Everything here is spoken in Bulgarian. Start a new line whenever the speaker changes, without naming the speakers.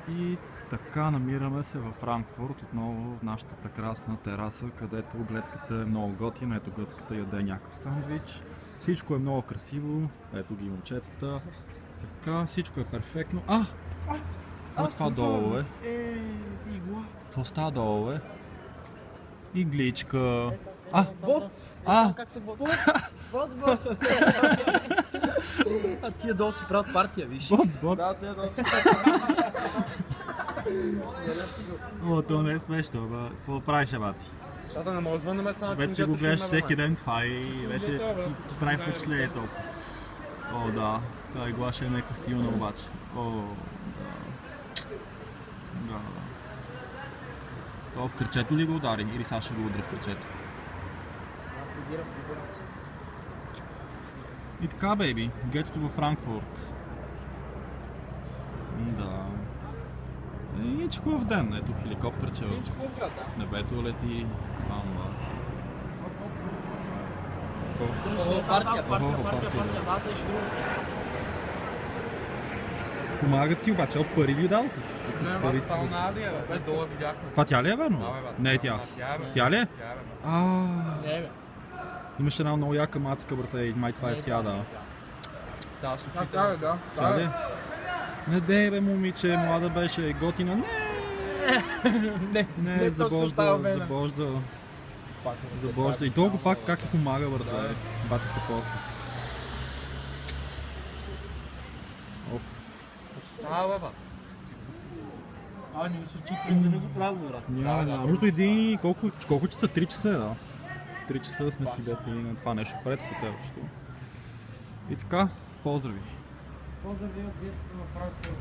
И така, намираме се във Франкфурт, отново в нашата прекрасна тераса, където гледката е много готина. Ето гръцката яде някакъв сандвич. Всичко е много красиво. Ето ги момчетата. Така, всичко е перфектно. Какво е това долу, бе?
Игла.
Какво става долу, бе? Игличка.
Боц!
Как се
Боц!
А тия долу си правят партия, виж.
Боц.
Да, тия долу си
О, то не е смешно, бе. Какво да правиш, бати?
Защото не може да ме само
Вече го гледаш всеки ден това и вече ти прави впечатление толкова. О, да. Тази игла ще е някаква силна обаче. О, да. То в кръчето ли го удари или сега ще го удари в кръчето? И така, бейби, гетото във Франкфурт. Да. И че хубав ден, ето хеликоптерче в небето лети.
Партия,
партия.
и ще друго.
Помагат си обаче, пари ви дал?
Не, само на Адия, бе, долу видяхме.
Това тя ли е, верно?
Да, бе,
Не е тя. Тя ли е?
Не, бе.
Имаше една много яка мацка, брате, и май това е тя, да.
Да, с очите.
Да.
Тя ли е? Не дей, бе, момиче, млада беше, готина. Не, забожда. И толкова пак как ти помага, брате, бати се по.
Става, бе.
Не се чипи да не го правя, брат.
Няма, нужно един, колко часа? 3 часа, да. 3 часа сме си бяти на това нещо пред хотелчето. И така, поздрави!
Поздрави от детството във Франкфурт.